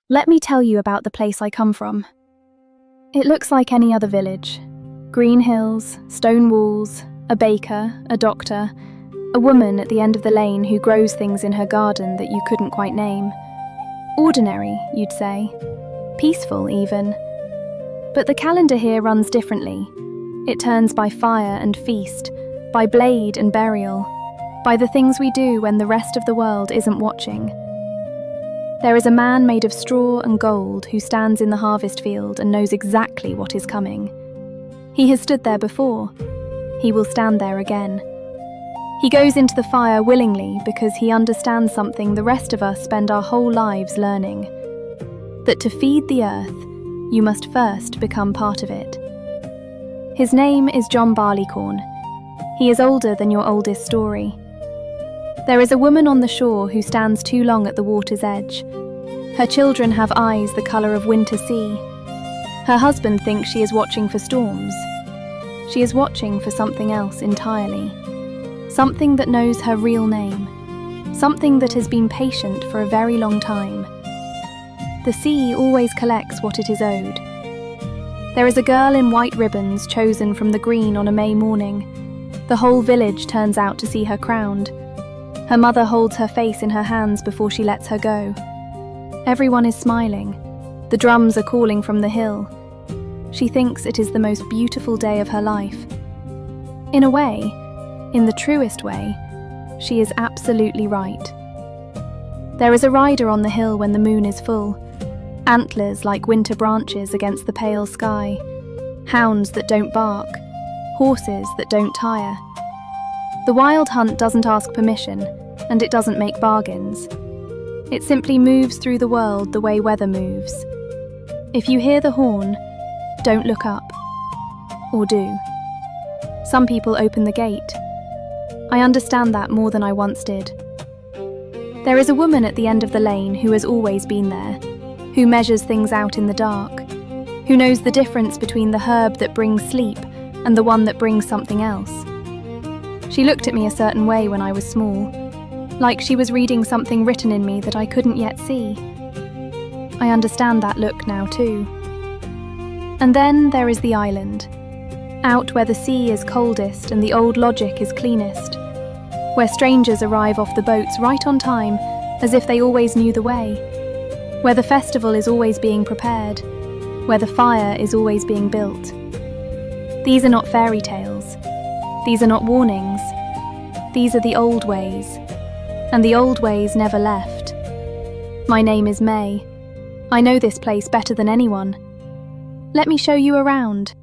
Let me tell you about the place I come from. It looks like any other village. Green hills, stone walls, a baker, a doctor, a woman at the end of the lane who grows things in her garden that you couldn't quite name. Ordinary, you'd say. Peaceful, even. But the calendar here runs differently. It turns by fire and feast, by blade and burial, by the things we do when the rest of the world isn't watching. There is a man made of straw and gold who stands in the harvest field and knows exactly what is coming. He has stood there before. He will stand there again. He goes into the fire willingly because he understands something the rest of us spend our whole lives learning. That to feed the earth, you must first become part of it. His name is John Barleycorn. He is older than your oldest story. There is a woman on the shore who stands too long at the water's edge. Her children have eyes the colour of winter sea. Her husband thinks she is watching for storms. She is watching for something else entirely. Something that knows her real name. Something that has been patient for a very long time. The sea always collects what it is owed. There is a girl in white ribbons chosen from the green on a May morning. The whole village turns out to see her crowned. Her mother holds her face in her hands before she lets her go. Everyone is smiling. The drums are calling from the hill. She thinks it is the most beautiful day of her life. In a way, in the truest way, she is absolutely right. There is a rider on the hill when the moon is full. Antlers like winter branches against the pale sky. Hounds that don't bark. Horses that don't tire. The wild hunt doesn't ask permission, and it doesn't make bargains. It simply moves through the world the way weather moves. If you hear the horn, don't look up. Or do. Some people open the gate. I understand that more than I once did. There is a woman at the end of the lane who has always been there, who measures things out in the dark, who knows the difference between the herb that brings sleep and the one that brings something else. She looked at me a certain way when I was small, like she was reading something written in me that I couldn't yet see. I understand that look now too. And then there is the island, out where the sea is coldest and the old logic is cleanest, where strangers arrive off the boats right on time, as if they always knew the way, where the festival is always being prepared, where the fire is always being built. These are not fairy tales. These are not warnings. These are the old ways, and the old ways never left. My name is May. I know this place better than anyone. Let me show you around.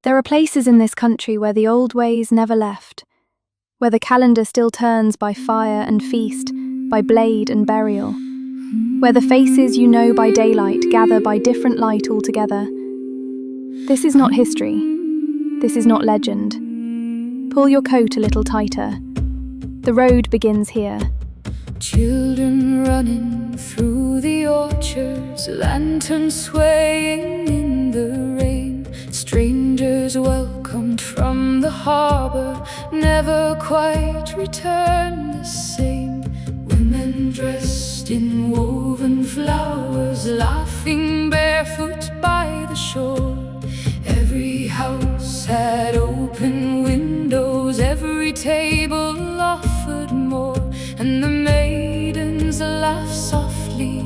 There are places in this country where the old ways never left, where the calendar still turns by fire and feast, by blade and burial, where the faces you know by daylight gather by different light altogether. This is not history. This is not legend. Pull your coat a little tighter. The road begins here. Children running through the orchards, lanterns swaying in the rain. Strangers welcomed from the harbor, never quite return the same. Women dressed in woven flowers, laughing barefoot by the shore. Every house had open windows, every table offered more. And the maidens laughed softly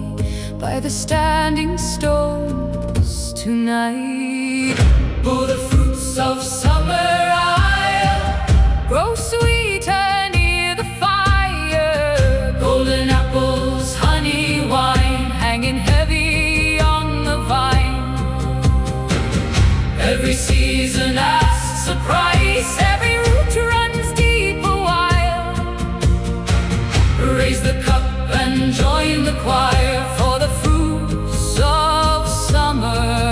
by the standing stones tonight. For the fruits of Summerisle grow sweeter near the fire. Golden apples, honey wine, hanging heavy on the vine. Every season asks a price, every root runs deep a while. Raise the cup and join the choir for the fruits of Summerisle.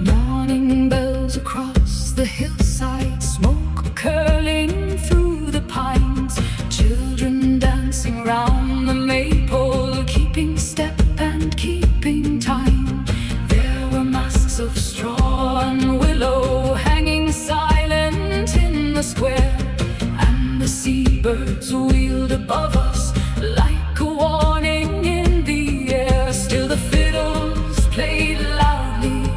Morning bells across the hillside, smoke curling through the pines. Children dancing round the maypole, keeping step and keeping time. There were masks of straw and willow hanging silent in the square, and the sea birds wheeled above us like a warning in the air. Still the fiddles played loudly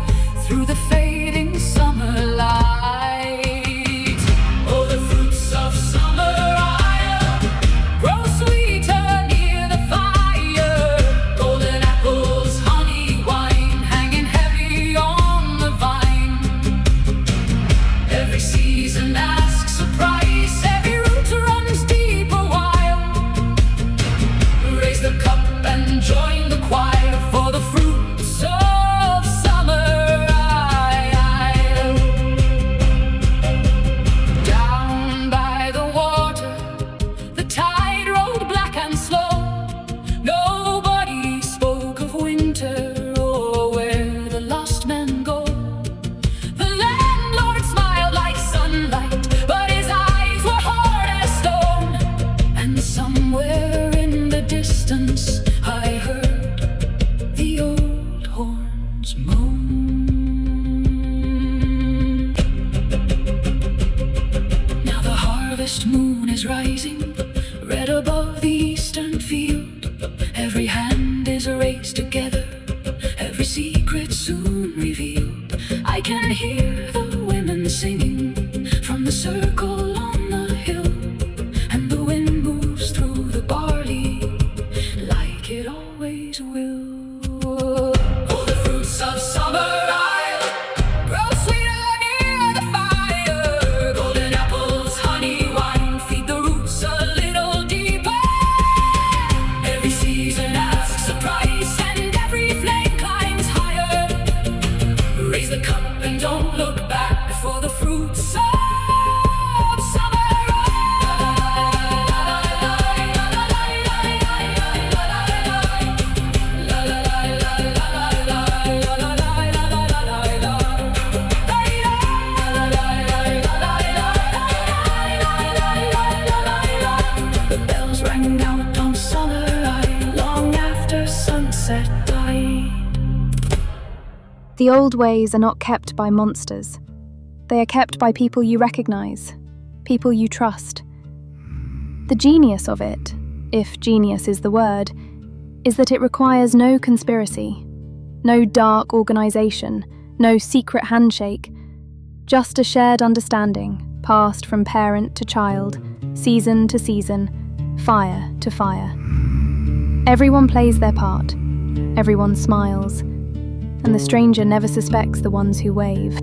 through the fading summer light. Oh, the fruits of Summerisle grow sweeter near the fire. Golden apples, honey, wine, hanging heavy on the vine. Every season asks a price, every root runs deep a while. Raise the cup and join the choir for the fruits of Summerisle. Down by the water, the tide rolled black and slow. Nobody spoke of winter or where the lost men go. The landlord smiled like sunlight, but his eyes were hard as stone. And somewhere in the distance I heard the old horns moan. Now the harvest moon is rising, red above the eastern field. Every hand is raised together, every secret soon revealed. I can hear the women singing from the circle on the hill, and the wind moves through the barley like it always will. Oh, the fruits of Summerisle grow sweeter near the fire. Golden apples, honey, wine, feed the roots a little deeper. Every season asks a price, and every flame climbs higher. Raise the cup and don't look back for the fruits of The bells rang out on Summerisle long after sunset died. The old ways are not kept by monsters. They are kept by people you recognize, people you trust. The genius of it, if genius is the word, is that it requires no conspiracy, no dark organization, no secret handshake, just a shared understanding passed from parent to child, season to season, fire to fire. Everyone plays their part, everyone smiles, and the stranger never suspects the ones who wave.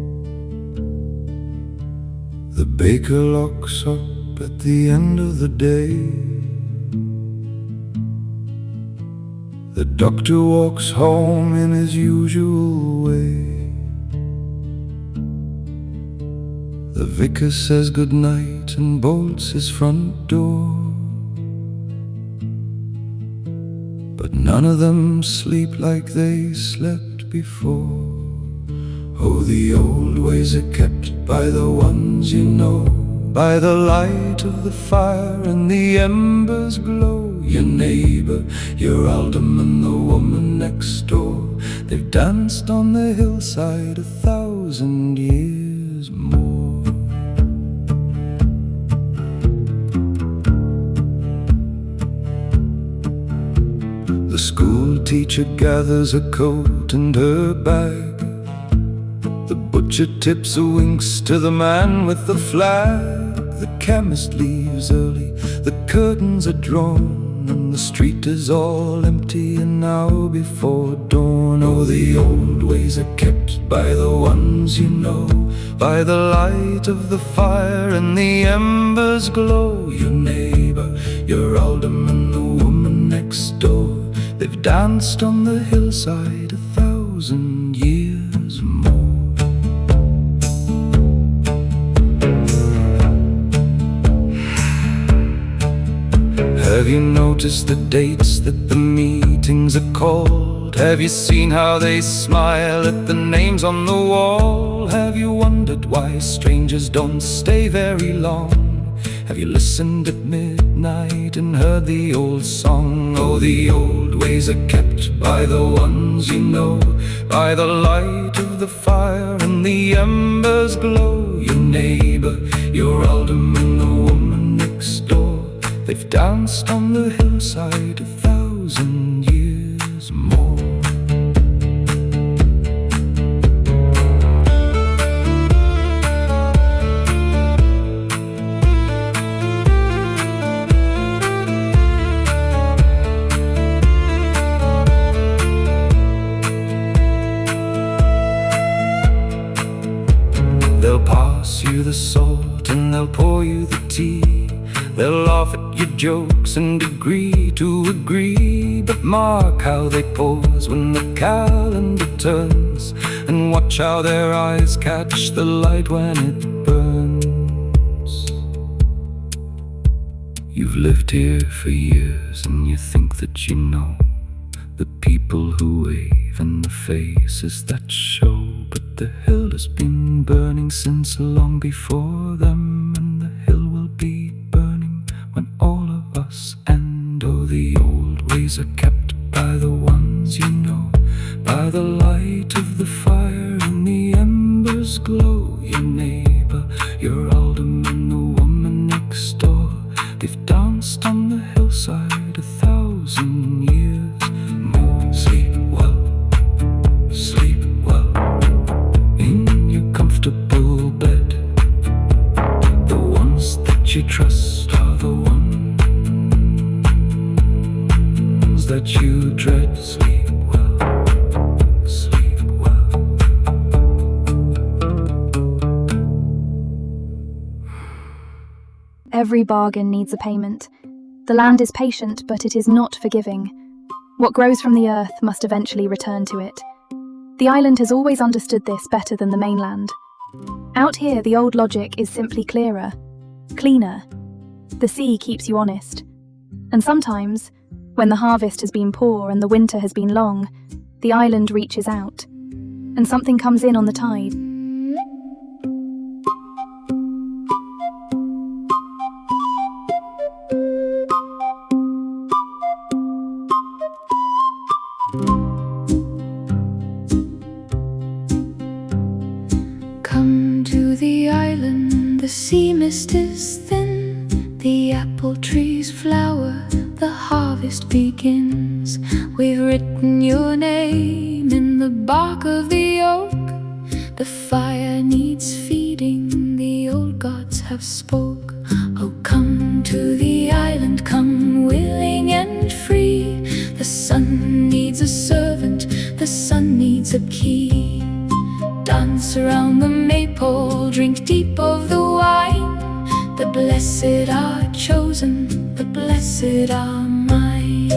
The baker locks up at the end of the day. The doctor walks home in his usual way. The vicar says goodnight and bolts his front door. But none of them sleep like they slept before. Oh, the old ways are kept by the ones you know, by the light of the fire and the embers glow. Your neighbor, your alderman, the woman next door, they've danced on the hillside 1,000 years more. The school teacher gathers her coat and her bag. The butcher tips a winks to the man with the flag. The chemist leaves early, the curtains are drawn, and the street is all empty and now before dawn. Oh, the old ways are kept by the ones you know, by the light of the fire and the embers glow. Your neighbor, your alderman, the woman next door, they've danced on the hillside 1,000 years more. Have you noticed the dates that the meetings are called? Have you seen how they smile at the names on the wall? Have you wondered why strangers don't stay very long? Have you listened at midnight and heard the old song? Oh, the old ways are kept by the ones you know, by the light of the fire and the embers glow. Your neighbor, your alderman, the woman next door, They've danced on the hillside 1,000 years more. They'll pass you the salt and they'll pour you the tea. They'll laugh at your jokes and agree to agree. But mark how they pause when the calendar turns, and watch how their eyes catch the light when it burns. You've lived here for years and you think that you know the people who wave and the faces that show. But the hill has been burning since long before them, and the hill will be burning when all of us end. Oh, the old ways are kept by the ones you know, by the light of the fire and the embers glow. Your neighbor, your alderman, the woman next door, they've danced on the hillside 1,000 years more. Sleep well, sleep well in your comfortable bed. The ones that you trust are the ones that you dread. Sleep well, sleep well. Every bargain needs a payment. The land is patient, but it is not forgiving. What grows from the earth must eventually return to it. The island has always understood this better than the mainland. Out here, the old logic is simply clearer, cleaner. The sea keeps you honest. And sometimes, when the harvest has been poor and the winter has been long, the island reaches out, and something comes in on the tide. Come to the island, the sea mist is thin, the apple trees flower, the harvest begins. We've written your name in the bark of the oak. The fire needs feeding, the old gods have spoke. Oh, come to the island, come willing and free. The sun needs a servant, the sun needs a key. Dance around the maple, drink deep of the wine. The blessed are chosen, the blessed are mine.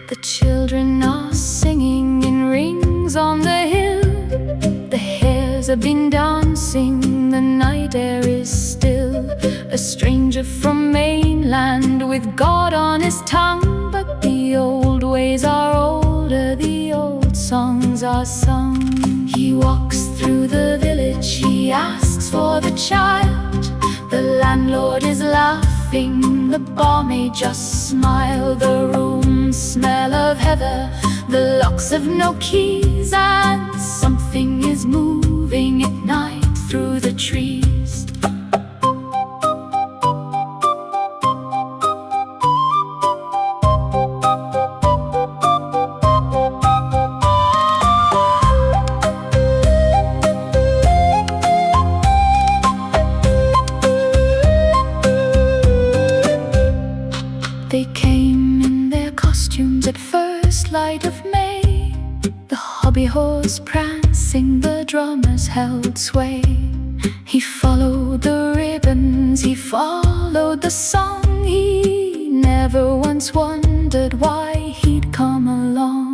The children are singing in rings on the hill. The hares have been dancing, the night air is still. A stranger from mainland with God on his tongue. But the old ways are older, the old songs are sung. He walks through the village, he asks for the child. The landlord is laughing, the barmaid just smile. The rooms smell of heather, the locks have no keys, and something is moving at night through the trees. They came in their costumes at first light of May. The hobby horse prancing, the drummers held sway. He followed the ribbons, he followed the song. He never once wondered why he'd come along.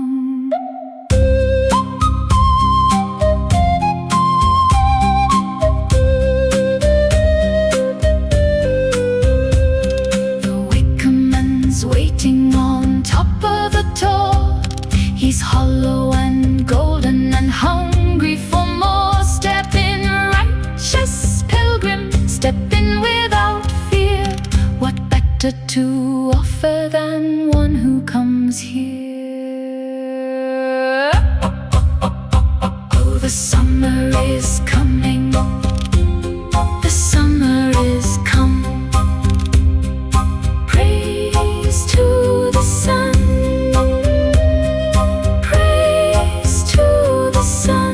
Waiting on top of the tall, he's hollow and golden and hungry for more. Step in, righteous pilgrim, step in without fear. What better to offer than one who comes here? Oh, is coming, the summer is come. Praise to the sun, praise to the sun,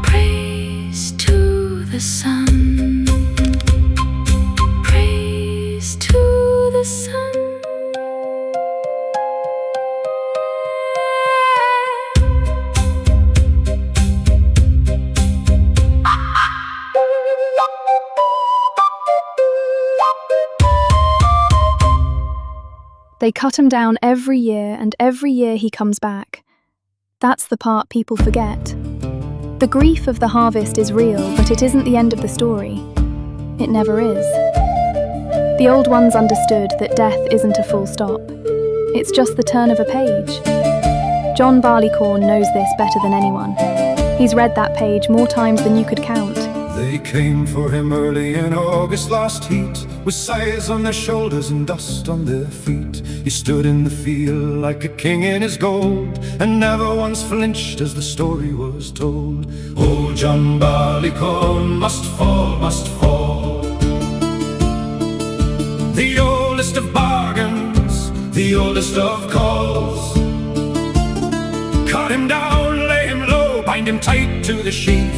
praise to the sun, praise to the sun. They cut him down every year, and every year he comes back. That's the part people forget. The grief of the harvest is real, but it isn't the end of the story. It never is. The old ones understood that death isn't a full stop. It's just the turn of a page. John Barleycorn knows this better than anyone. He's read that page more times than you could count. They came for him early in August last heat, with scythes on their shoulders and dust on their feet. He stood in the field like a king in his gold, and never once flinched as the story was told. Old John Barleycorn must fall, must fall. The oldest of bargains, the oldest of calls. Cut him down, lay him low, bind him tight to the sheaf.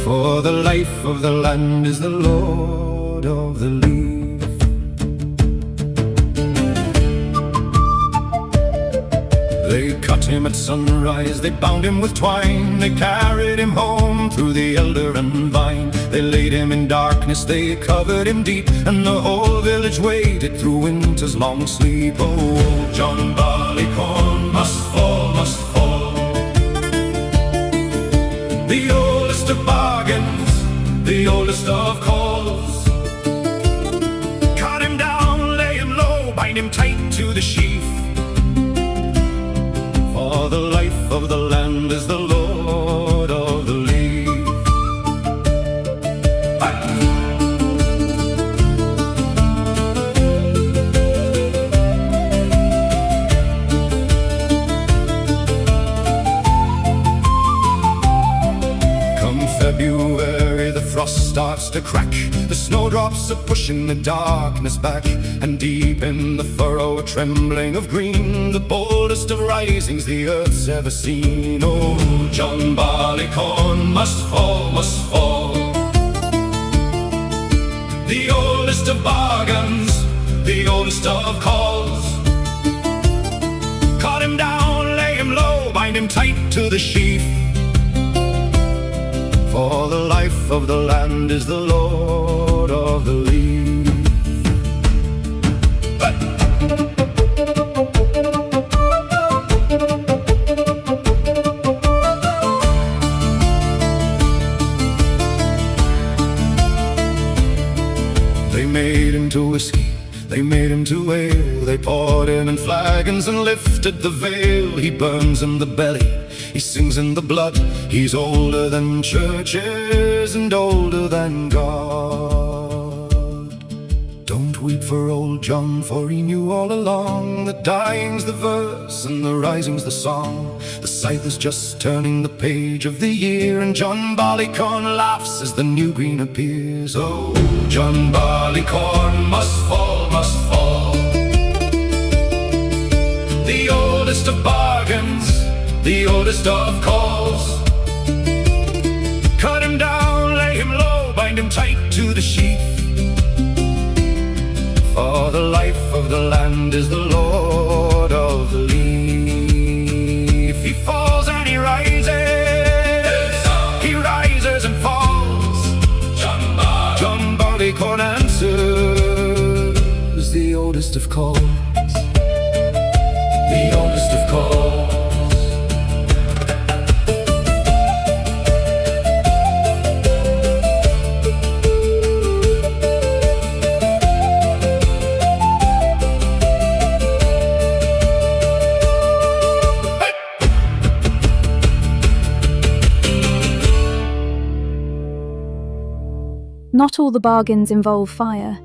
For the life of the land is the Lord of the leaf. They cut him at sunrise, they bound him with twine. They carried him home through the elder and vine. They laid him in darkness, they covered him deep, and the whole village waited through winter's long sleep. Oh, John Barleycorn must fall, must fall. The oldest of bargains, the oldest of calls. Cut him down, lay him low, bind him tight to the sheaf. For the life of the land is the Lord of the leaf. February, the frost starts to crack. The snowdrops are pushing the darkness back, and deep in the furrow a trembling of green, the boldest of risings the earth's ever seen. Oh, John Barleycorn must fall, must fall. The oldest of bargains, the oldest of calls. Cut him down, lay him low, bind him tight to the sheaf. For the life of the land is the Lord of the leaf. They made him to whiskey, they made him to ale. They poured him in flagons and lifted the veil. He burns in the belly, he sings in the blood. He's older than churches and older than God. Don't weep for old John, for he knew all along that dying's the verse and the rising's the song. The scythe is just turning the page of the year, and John Barleycorn laughs as the new green appears. Oh, John Barleycorn must fall, must fall. The oldest of bargains, the oldest of calls. Cut him down, lay him low, bind him tight to the sheaf. For the life of the land is the Lord of the leaf. He falls and he rises, he rises and falls. John Barleycorn answers, the oldest of calls, the oldest of calls. Not all the bargains involve fire.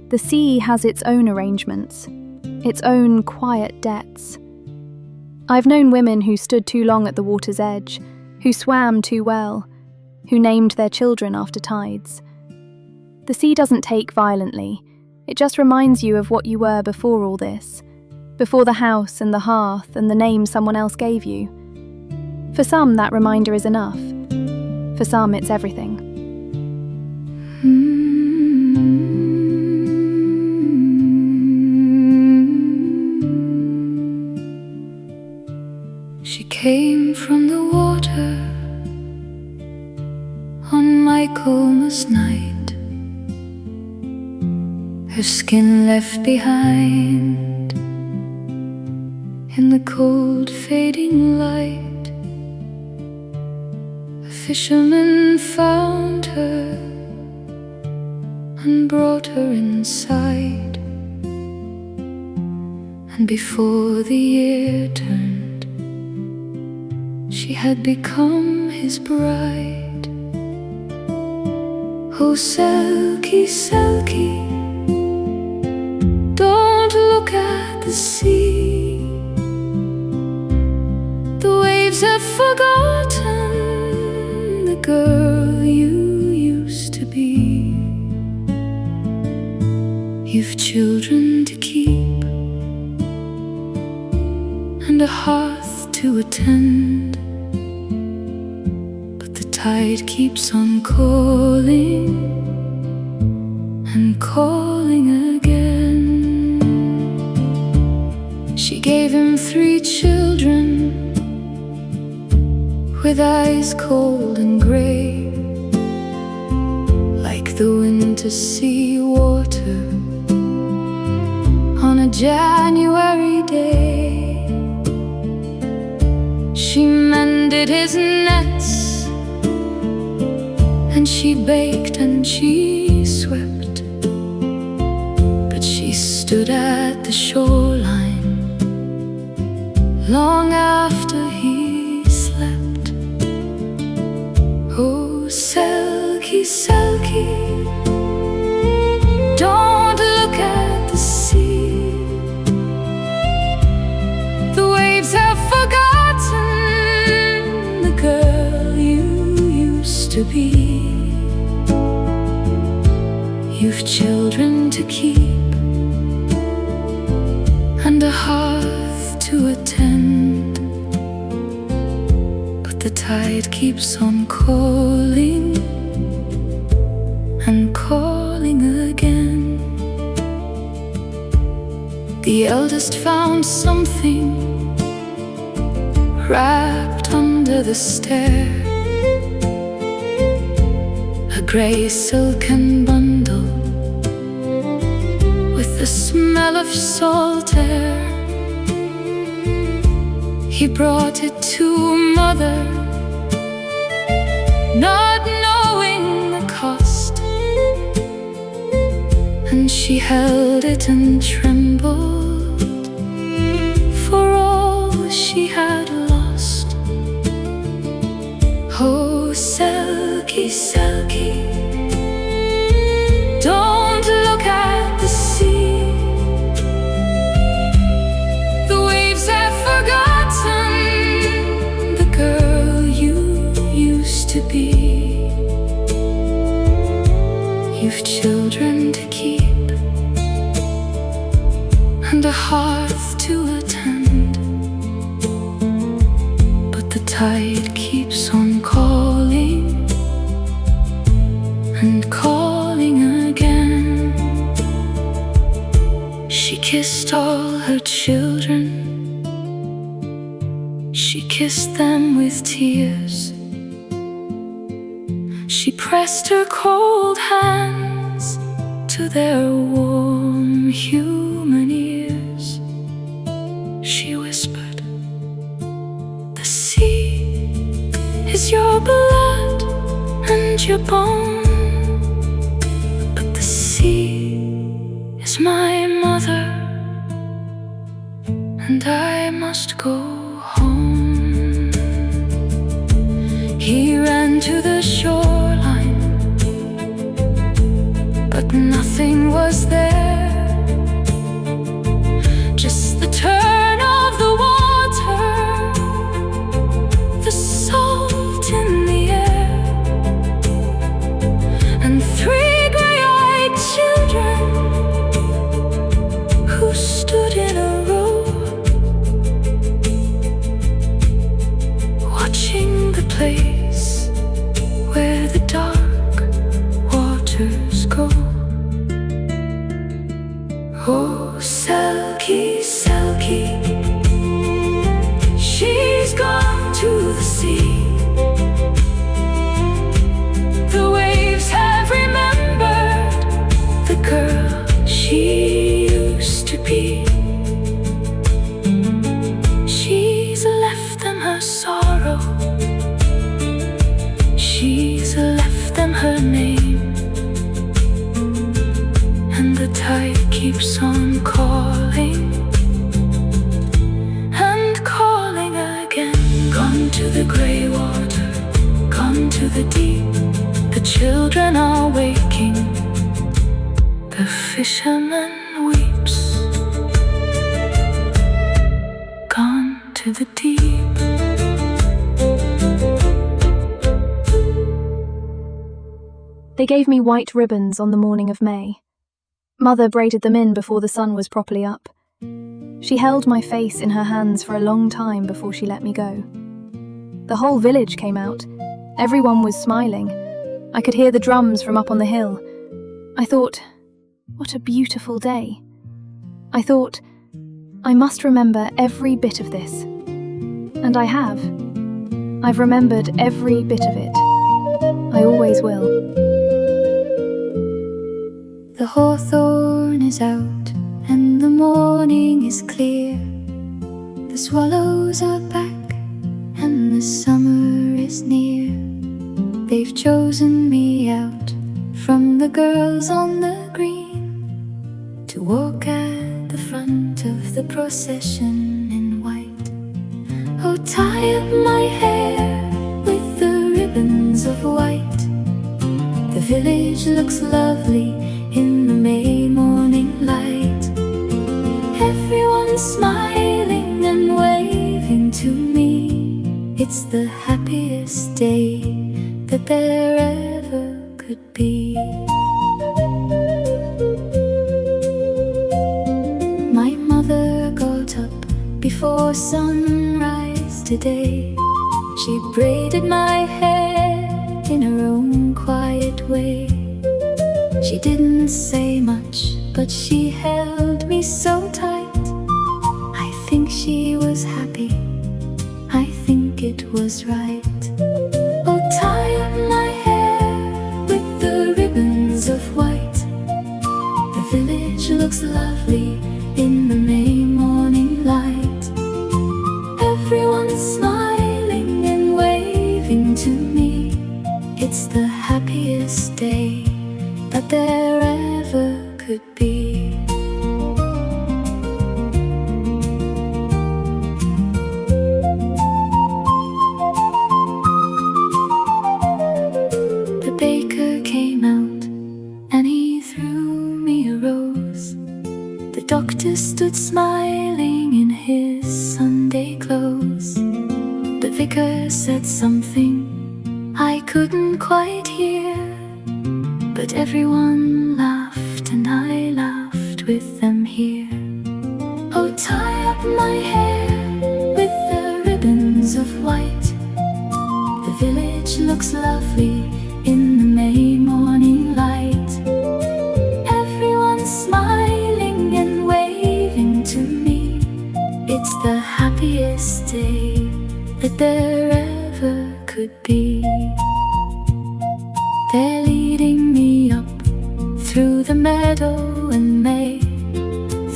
The sea has its own arrangements, its own quiet debts. I've known women who stood too long at the water's edge, who swam too well, who named their children after tides. The sea doesn't take violently, it just reminds you of what you were before all this, before the house and the hearth and the name someone else gave you. For some, that reminder is enough. For some, it's everything. She came from the water on my coolest night. Her skin left behind in the cold fading light. A fisherman found her and brought her inside, and before the year turned, she had become his bride. Oh, Selkie, Selkie, don't look at the sea. The waves have forgotten the girl you used to be. You've children to keep and a hearth to attend, but the tide keeps on calling and calling again. She gave him 3 children with eyes cold and gray, like the winter sea water on a January day. She mended his nets, and she baked and she swept, but she stood at the shoreline long after he slept. Oh, Selkie, Selkie, don't look at the sea. The waves have forgotten the girl you used to be. You've children to keep and a hearth to attend, but the tide keeps on calling and calling again. The eldest found something wrapped under the stair, a grey silken bundle with the smell of salt air. He brought it to Mother, not knowing the cost, and she held it and trembled for all she had lost. Oh, Selkie, Selkie, don't look at the sea. The waves have forgotten the girl you used to be. You've children to keep and a hearth to attend, but the tide keeps on calling and calling again. She kissed all her children, she kissed them with tears. She pressed her cold hands to their warm human ears. She whispered, the sea is your blood and your bone, but the sea is my mother, and I must go home. He ran to the shoreline, but nothing was there, just the turn of the water to the grey water, gone to the deep. The children are waking, the fisherman weeps. Gone to the deep. They gave me white ribbons on the morning of May. Mother braided them in before the sun was properly up. She held my face in her hands for a long time before she let me go. The whole village came out. Everyone was smiling. I could hear the drums from up on the hill. I thought, what a beautiful day. I thought, I must remember every bit of this. And I have. I've remembered every bit of it. I always will. The hawthorn is out and the morning is clear. The swallows are back and the summer is near. They've chosen me out from the girls on the green to walk at the front of the procession in white. Oh, tie up my hair with the ribbons of white. The village looks lovely in the May morning light. Everyone's smiling and waving to me. It's the happiest day that there ever could be. My mother got up before sunrise today. She braided my hair in her own quiet way. She didn't say much, but she held me so tight. I think she was happy, I think it was right. Oh, tie up my hair with the ribbons of white. The village looks lovely in the May morning light. Everyone's smiling and waving to me. It's the happiest day that there ever could be. The baker came out and he threw me a rose. The doctor stood smiling in his Sunday clothes. The vicar said something I couldn't quite hear, but everyone laughed and I laughed with them here. Oh, tie up my hair with the ribbons of white. The village looks lovely in the May morning light. Everyone's smiling and waving to me. It's the happiest day that there ever could be. They're leading me up through the meadow and May,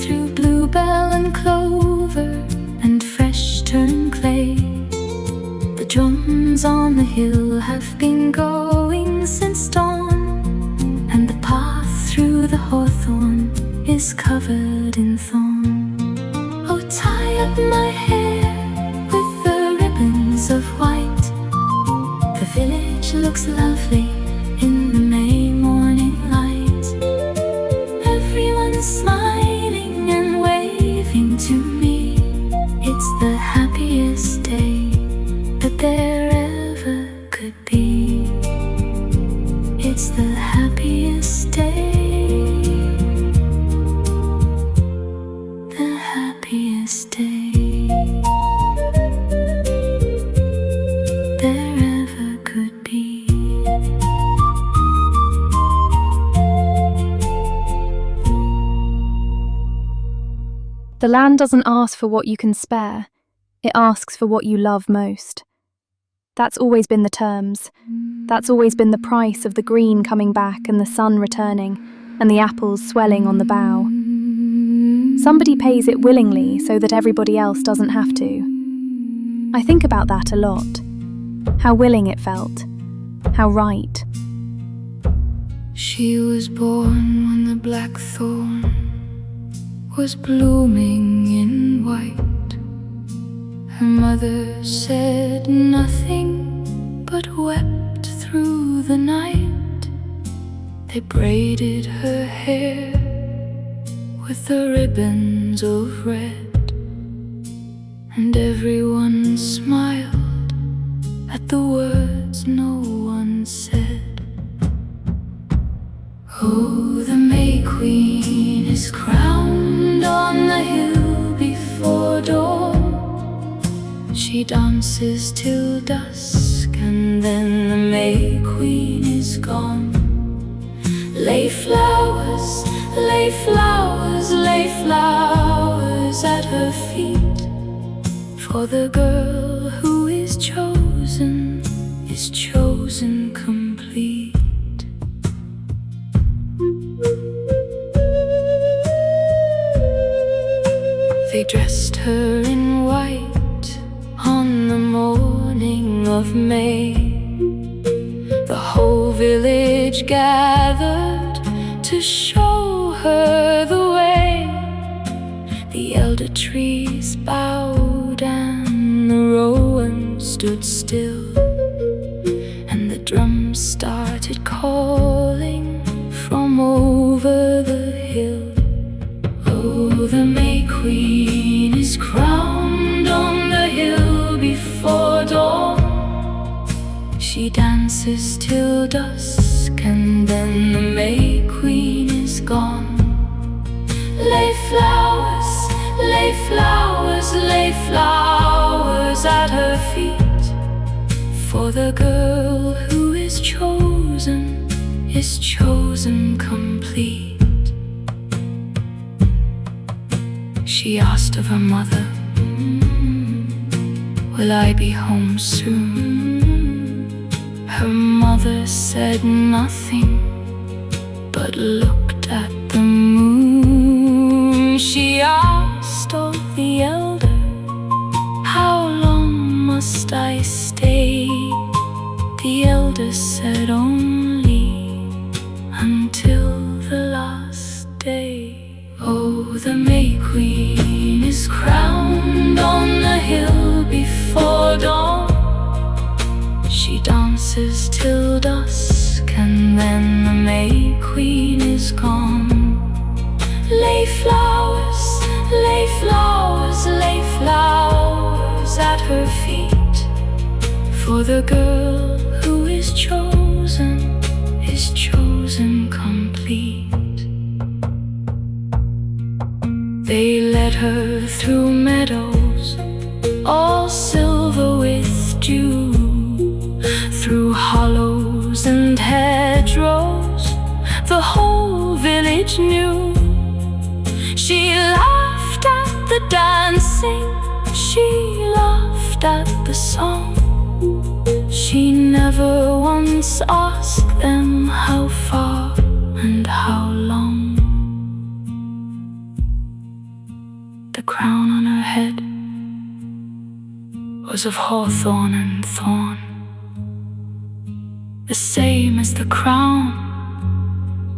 through bluebell and clover and fresh turned clay. The drums on the hill have been going since dawn, and the path through the hawthorn is covered in thorn. Oh, tie up my hair with the ribbons of white. The village looks lovely in the May morning light. Everyone's smiling and waving to me. It's the happiest day that there ever could be. It's the happiest day, the happiest day there ever could be. The land doesn't ask for what you can spare, it asks for what you love most. That's always been the terms. That's always been the price of the green coming back and the sun returning and the apples swelling on the bough. Somebody pays it willingly so that everybody else doesn't have to. I think about that a lot. How willing it felt. How right. She was born when the blackthorn was blooming in white. Her mother said nothing, but wept through the night. They braided her hair with the ribbons of red, and everyone smiled at the words no one said. Oh, the May Queen is crowned on the hill before dawn. She dances till dusk, and then the May Queen is gone. Lay flowers, lay flowers, lay flowers at her feet, for the girl who is chosen complete. They dressed her in white on the morning of May. The whole village gathered to show her the way. The elder trees bowed and the rowan stood still, and the drums started calling from over the hill. Oh, the May Queen is crowned on the hill before dawn. She dances till dusk, and then the May Queen is gone. Lay flowers, lay flowers, lay flowers at her feet, for the girl who is chosen complete. She asked of her mother, will I be home soon? Her mother said nothing, but looked at the moon. She asked of the elder, how long must I stay? The elder said only until the last day. Oh, the May Queen is crowned on the hill before dawn. She dances till dusk, and then the May Queen is gone. Lay flowers, lay flowers, lay flowers at her feet, for the girl who is chosen complete. They led her through meadows, all silver with dew, through hollows and hedgerows the whole village knew. She laughed at the dancing, she laughed at the song. She never once asked them how far and how long. The crown on her head was of hawthorn and thorn, the same as the crown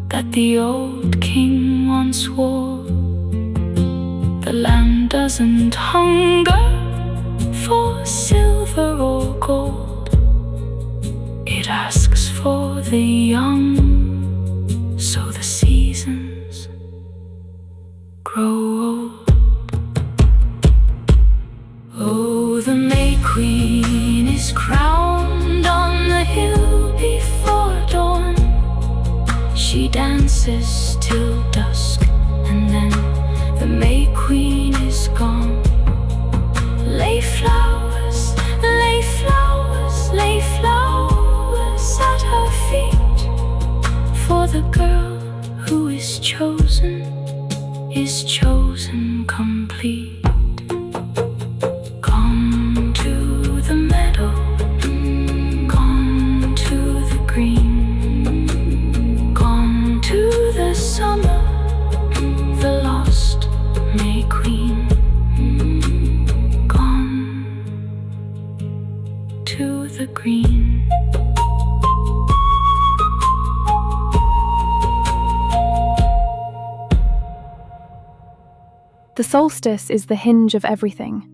that the old king once wore. The land doesn't hunger for silver or gold, it asks for the young, so the seasons grow old. Oh, the May Queen is crowned on the hill before dawn. She dances till dusk, and then the May Queen is gone. Lay flowers, lay flowers, lay flowers at her feet, for the girl who is chosen complete. Gone to the meadow, gone to the green, gone to the summer, the lost May Queen. Gone to the green. The solstice is the hinge of everything.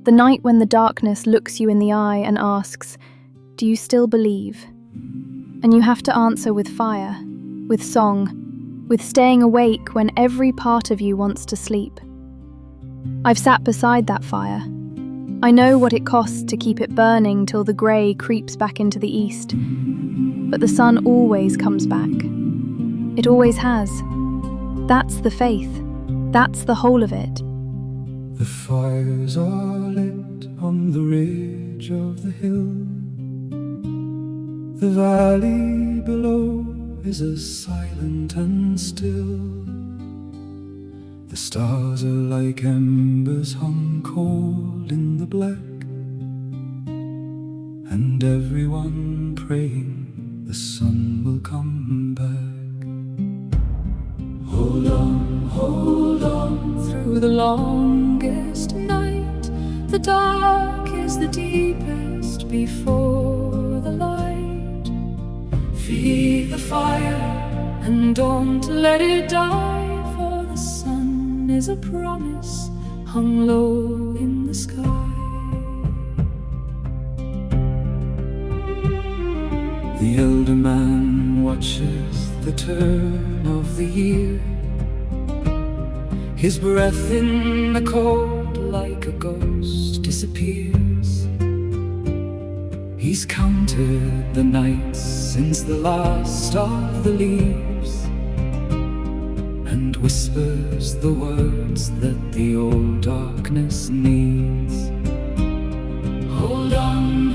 The night when the darkness looks you in the eye and asks, "Do you still believe?" And you have to answer with fire, with song, with staying awake when every part of you wants to sleep. I've sat beside that fire. I know what it costs to keep it burning till the grey creeps back into the east. But the sun always comes back. It always has. That's the faith. That's the whole of it. The fires are lit on the ridge of the hill. The valley below is as silent and still. The stars are like embers hung cold in the black, and everyone praying the sun will come back. Hold on through the longest night. The dark is the deepest before the light. Feed the fire and don't let it die, for the sun is a promise hung low in the sky. The elder man watches the turn of the year. His breath in the cold like a ghost disappears. He's counted the nights since the last of the leaves, and whispers the words that the old darkness needs. Hold on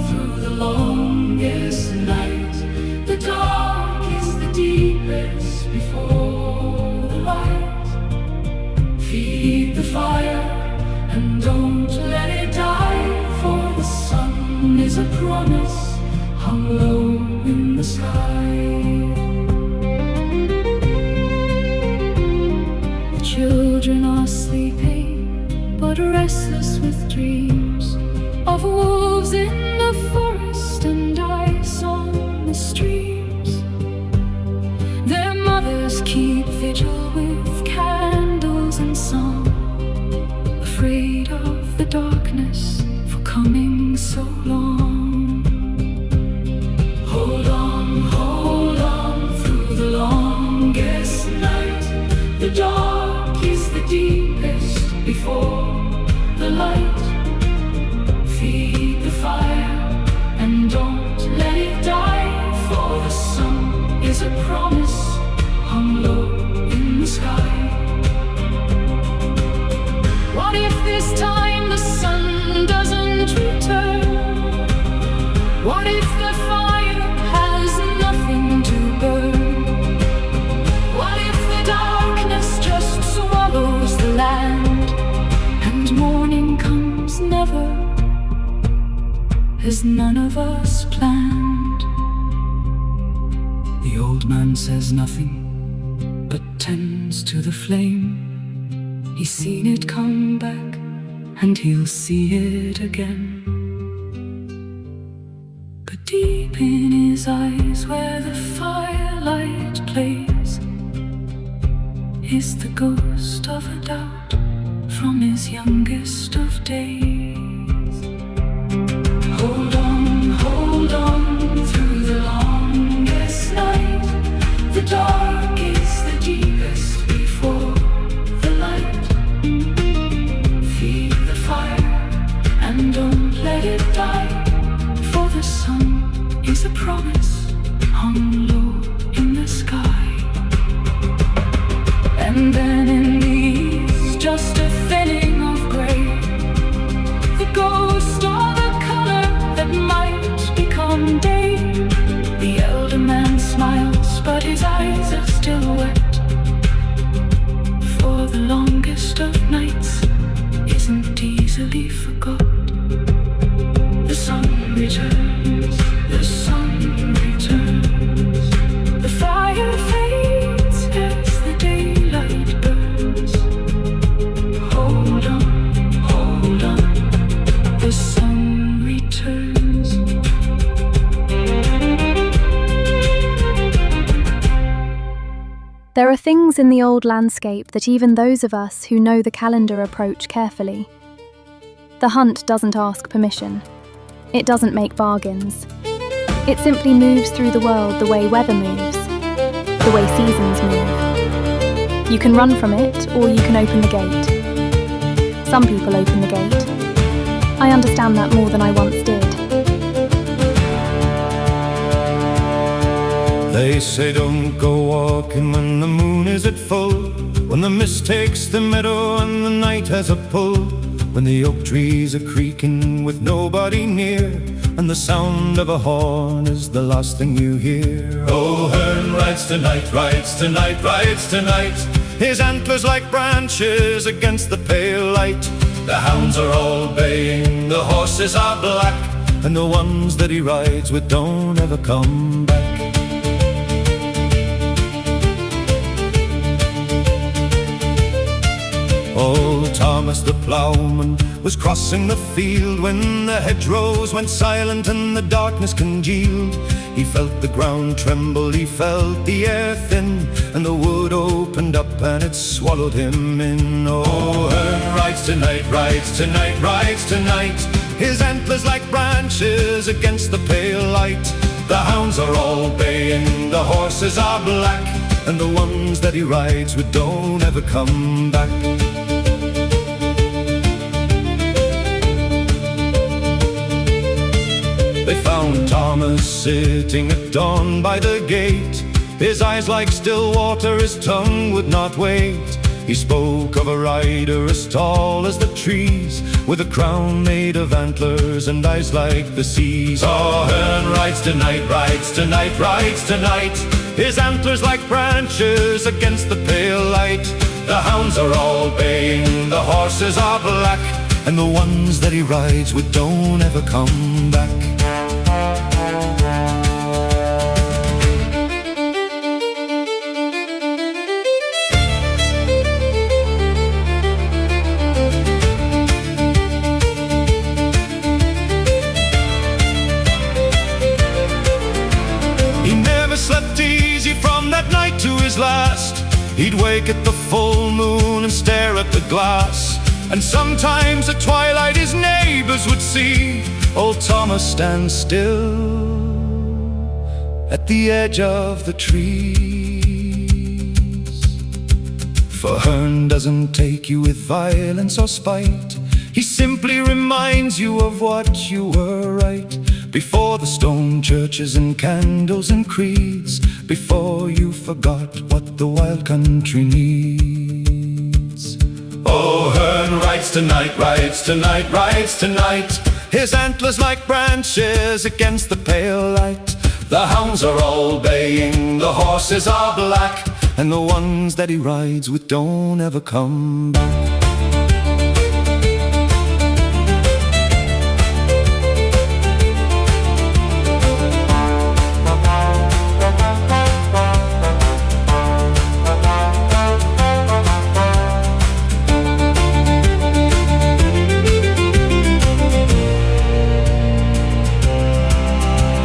through the longest night. The dark is the deepest before the light. Feed the fire and don't let it die, for the sun is a promise hung low in the sky. The children are sleeping, but restless with dreams of wolves in the forest and ice on the streams. Their mothers keep vigil with candles and song, afraid of the darkness for coming so long. Hold on through the longest night. The dark is the deepest before the light. Feed the fire and don't let it die, for the sun is a promise hung low in the sky. What if this time the sun doesn't return? What if the fire has nothing to burn? What if the darkness just swallows the land, and morning comes never, as none of us planned? The old man says nothing, but tends to the flame. He's seen it come back, and he'll see it again. But deep in his eyes, where the firelight plays, is the ghost of a doubt from his youngest of days. Hold on through the longest night. The dark is the deepest before the light. Feed the fire and don't let it die, for the sun is a promise hung low in the sky. And then in the east, just a thinning of grey, the ghost of a color that might become day. The elder man smiles, but his eyes are still wet, for the longest of nights isn't easily forgot. The sun returns, the sun returns. The fire fades as the daylight burns. Hold on, the sun returns. There are things in the old landscape that even those of us who know the calendar approach carefully. The hunt doesn't ask permission. It doesn't make bargains. It simply moves through the world the way weather moves, the way seasons move. You can run from it, or you can open the gate. Some people open the gate. I understand that more than I once did. They say don't go walking when the moon is at full, when the mist takes the meadow and the night has a pull, when the oak trees are creaking with nobody near, and the sound of a horn is the last thing you hear. Oh, Hearn rides tonight, rides tonight, rides tonight. His antlers like branches against the pale light. The hounds are all baying, the horses are black, and the ones that he rides with don't ever come back. Old Thomas the ploughman was crossing the field when the hedgerows went silent and the darkness congealed. He felt the ground tremble, he felt the air thin, and the wood opened up and it swallowed him in. Oh, Hearn rides tonight, rides tonight, rides tonight. His antlers like branches against the pale light. The hounds are all baying, the horses are black, and the ones that he rides with don't ever come back. They found Thomas sitting at dawn by the gate, his eyes like still water, his tongue would not wait. He spoke of a rider as tall as the trees, with a crown made of antlers and eyes like the seas. Oh, Hearn rides tonight, rides tonight, rides tonight. His antlers like branches against the pale light. The hounds are all baying, the horses are black, and the ones that he rides with don't ever come back. He never slept easy from that night to his last. He'd wake at the full moon and stare at the glass, and sometimes at twilight his neighbors would see old Thomas stand still at the edge of the trees. For Hearn doesn't take you with violence or spite. He simply reminds you of what you were right. Before the stone churches and candles and creeds, before you forgot what the wild country needs. Oh, Hearn rides tonight, rides tonight, rides tonight. His antlers like branches against the pale light. The hounds are all baying, the horses are black, and the ones that he rides with don't ever come back.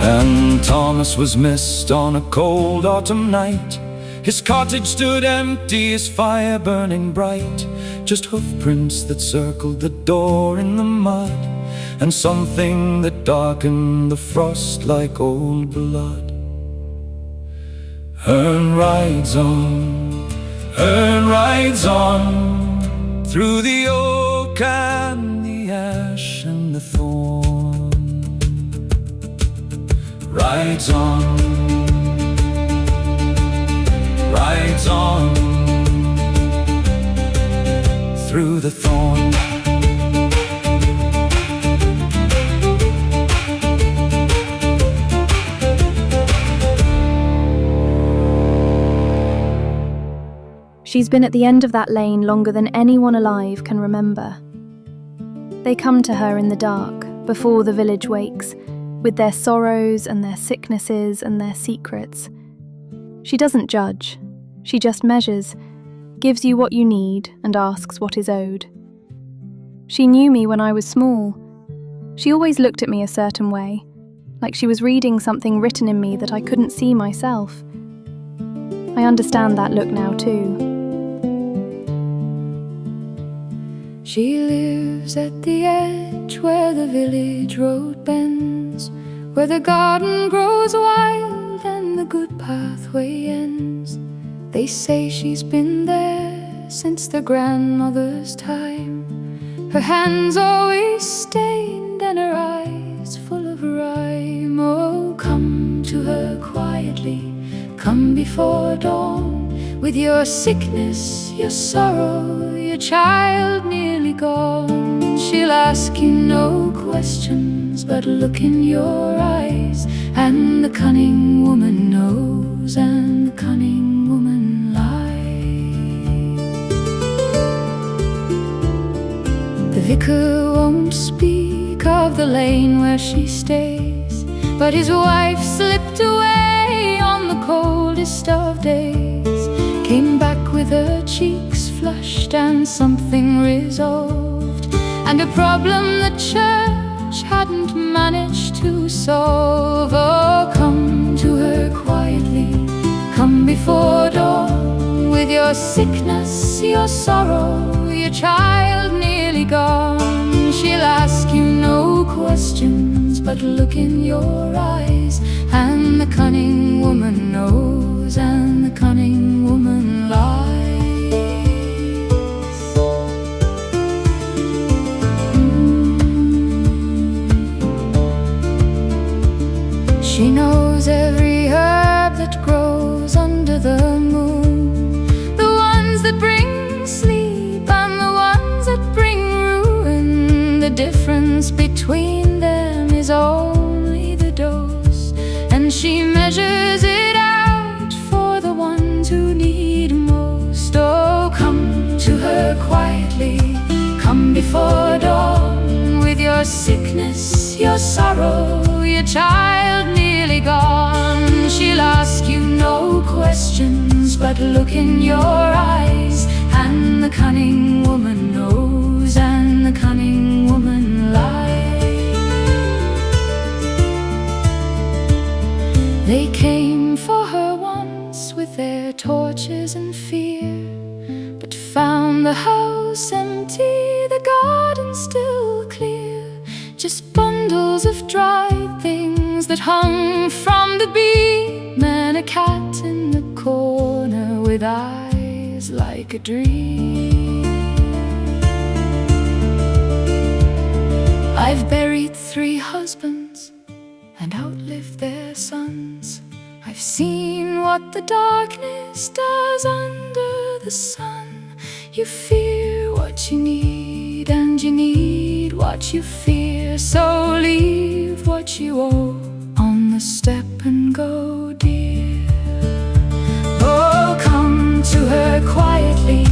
And Thomas was missed on a cold autumn night. His cottage stood empty, his fire burning bright. Just hoofprints that circled the door in the mud, and something that darkened the frost like old blood. Hearn rides on, Hearn rides on, through the oak and the ash and the thorn. Rides on, rides on, through the thorn. She's been at the end of that lane longer than anyone alive can remember. They come to her in the dark, before the village wakes, with their sorrows and their sicknesses and their secrets. She doesn't judge, she just measures, gives you what you need and asks what is owed. She knew me when I was small. She always looked at me a certain way, like she was reading something written in me that I couldn't see myself. I understand that look now too. She lives at the edge where the village road bends, where the garden grows wild and the good pathway ends. They say she's been there since their grandmother's time. Her hands always stained and her eyes full of rhyme. Oh, come to her quietly, come before dawn, with your sickness, your sorrow, your child nearly gone. She'll ask you no questions, but look in your eyes, and the cunning woman knows, and the cunning woman lies. The vicar won't speak of the lane where she stays, but his wife slipped away on the coldest of days, came back with her cheeks flushed and something resolved, and a problem the church hadn't managed to solve. Oh, come to her quietly, come before dawn, with your sickness, your sorrow, your child nearly gone. She'll ask you no questions, but look in your eyes, and the cunning woman knows, and the cunning woman lies. She knows every herb that grows under the moon, the ones that bring sleep and the ones that bring ruin. The difference between them is only the dose, and she measures it out for the ones who need most. Oh, come to her quietly, come before dawn, with your sickness, your sorrow, your child nearly gone. She'll ask you no questions, but look in your eyes, and the cunning woman knows, and the cunning woman lies. They came for her once with their torches and fear, but found the house empty, the garden still clear, just bundles of dried things that hung from the beam, and a cat in the corner with eyes like a dream. I've buried 3 husbands and outlived their sons. I've seen what the darkness does under the sun. You fear what you need, and you need what you fear. So leave what you owe on the step and go, dear. Oh, come to her quietly,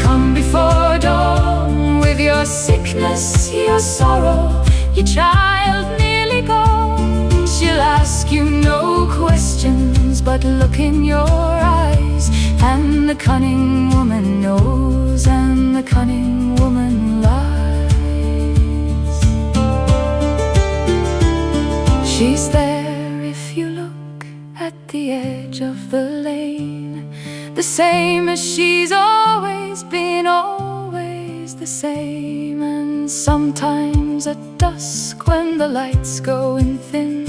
come before dawn, with your sickness, your sorrow, your child nearly gone. She'll ask you no questions, but look in your eyes, and the cunning woman knows, and the cunning woman lies. She's there if you look at the edge of the lane, the same as she's always been, always the same. And sometimes at dusk, when the lights go in thin,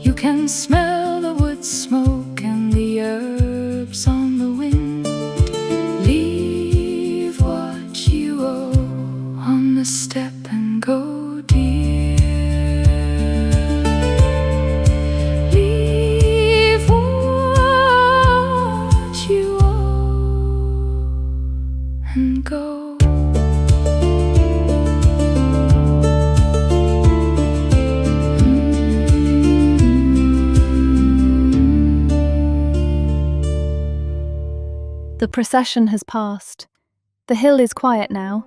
you can smell the wood smoke and the herbs on the wind. Leave what you owe on the step and go, dear. Leave what you owe and go. The procession has passed. The hill is quiet now.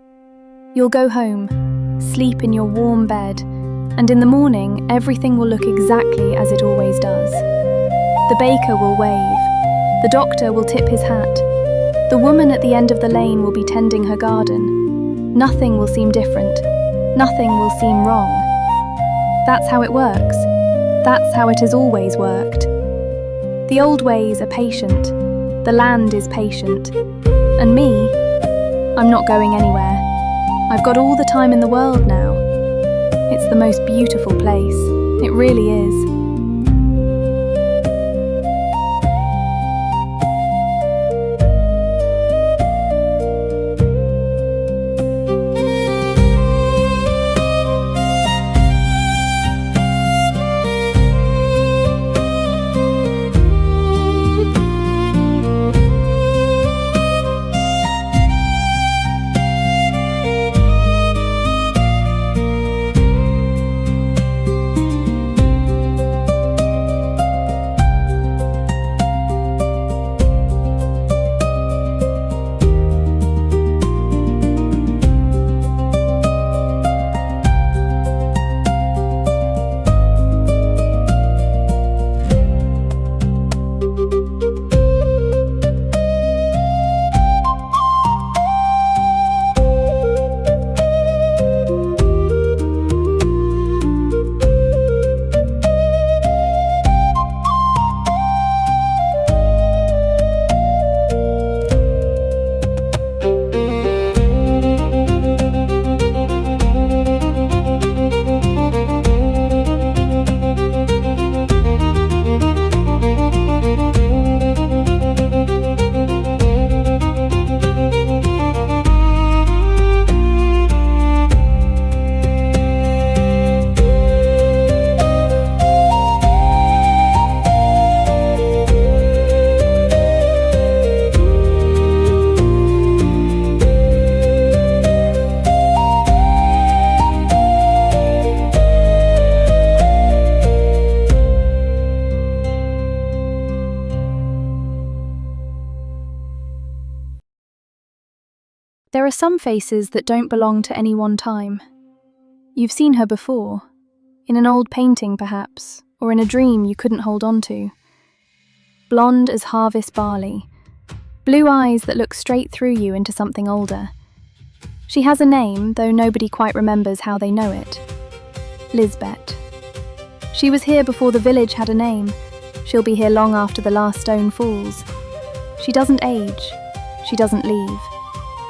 You'll go home, sleep in your warm bed, and in the morning everything will look exactly as it always does. The baker will wave. The doctor will tip his hat. The woman at the end of the lane will be tending her garden. Nothing will seem different. Nothing will seem wrong. That's how it works. That's how it has always worked. The old ways are patient. The land is patient. And me, I'm not going anywhere. I've got all the time in the world now. It's the most beautiful place. It really is. There are some faces that don't belong to any one time. You've seen her before, in an old painting perhaps, or in a dream you couldn't hold on to. Blonde as harvest barley, blue eyes that look straight through you into something older. She has a name, though nobody quite remembers how they know it. Lisbeth. She was here before the village had a name. She'll be here long after the last stone falls. She doesn't age. She doesn't leave.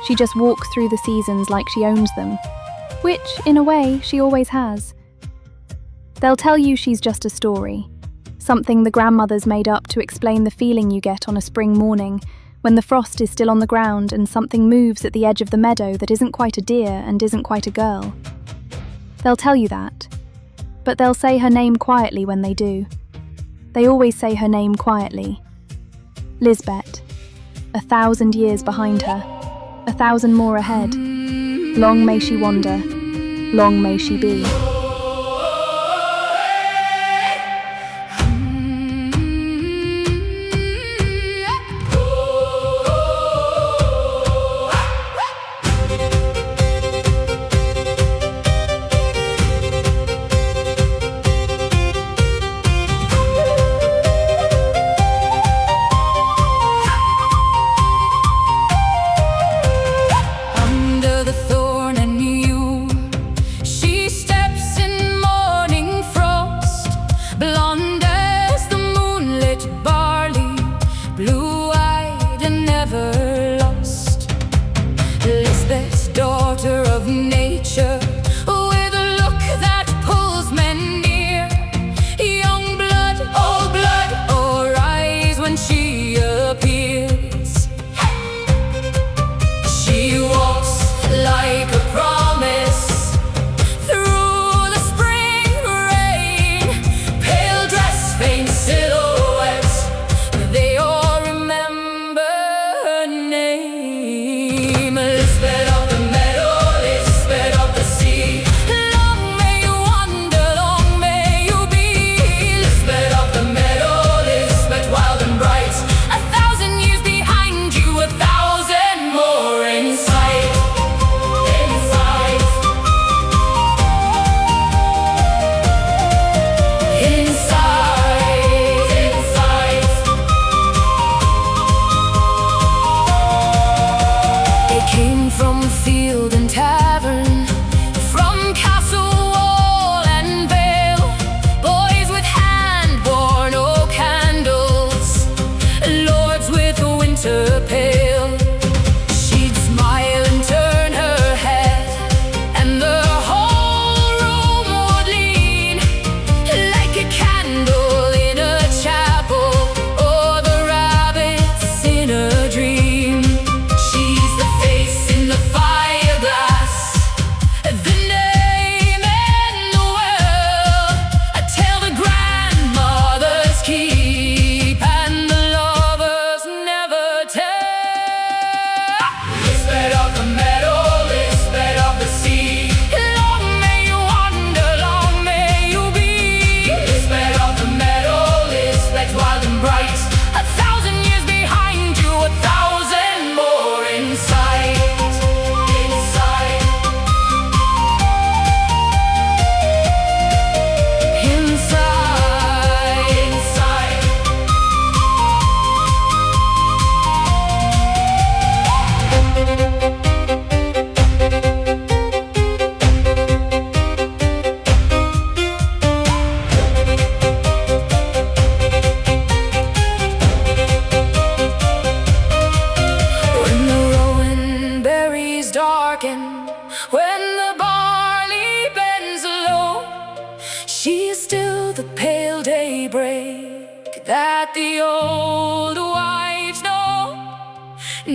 She just walks through the seasons like she owns them, which, in a way, she always has. They'll tell you she's just a story, something the grandmothers made up to explain the feeling you get on a spring morning when the frost is still on the ground and something moves at the edge of the meadow that isn't quite a deer and isn't quite a girl. They'll tell you that, but they'll say her name quietly when they do. They always say her name quietly. Lisbeth, 1,000 years behind her. 1,000 more ahead. Long may she wander, long may she be. Under the thorn and you, she steps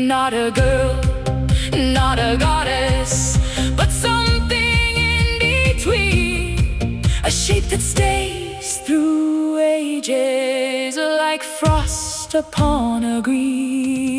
Not a girl, not a goddess, but something in between. A shape that stays through ages, like frost upon a green.